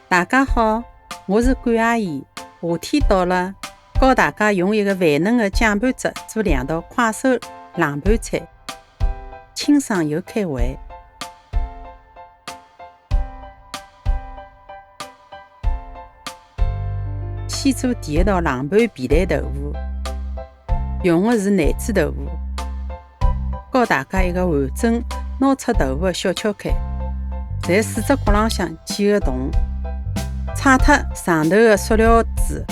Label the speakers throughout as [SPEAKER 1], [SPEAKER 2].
[SPEAKER 1] 大家好，我是管阿姨。夏天到了，教大家用一个万能的酱盘汁做2道快手冷盘菜，清爽又开胃。先做第一道冷盘皮蛋豆腐，用的是内子豆腐。教大家一个完整拿出豆腐的小敲开，在4只角浪向剪个洞，拆脱上头的塑料纸，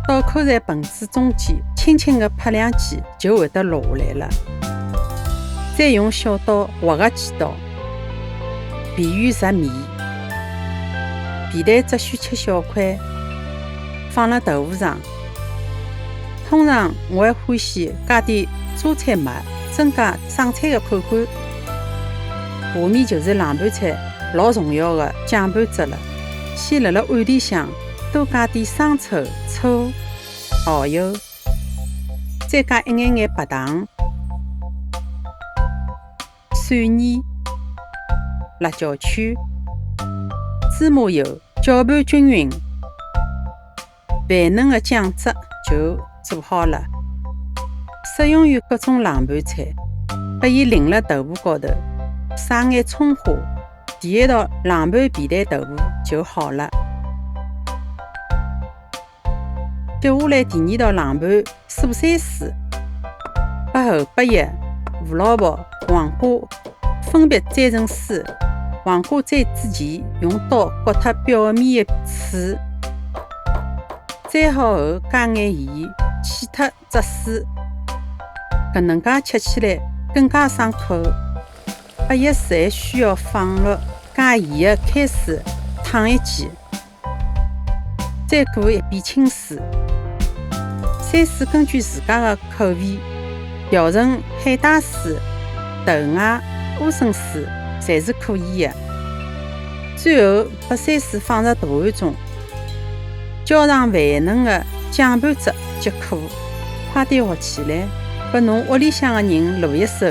[SPEAKER 1] 倒扣在盆子中间，轻轻地拍2记就会得落下来了。再用小刀划个几刀，便于揉面。皮蛋只需切小块，放辣豆腐上。通常我还欢喜加点榨菜末，增加省菜的口感。下面就是冷盘菜老重要的酱盘汁了。先辣碗里向多加点生抽、醋、蚝油，再加一眼眼白糖、蒜泥、辣椒圈、芝麻油，搅拌均匀，万能的酱汁就做好了。适用于各种冷盘菜，把伊淋辣豆腐高头，撒眼葱花。第一道冷盘皮蛋豆腐就好了。接下来第2道冷盘素菜丝，把后8叶、胡萝卜、黄瓜分别摘成丝。黄瓜摘之前用刀割脱表面的刺，摘好后加眼盐，去脱汁水。搿能介吃起来更加爽口。8叶丝还需要放入加盐的开水烫1记，再过一遍清水。菜丝根据自家的口味调成海带丝、豆芽、莴笋丝侪是可以的。最后把菜丝放入大碗中，浇上万能的酱盘汁即可。快点学起来，拨侬屋里向的人露一手。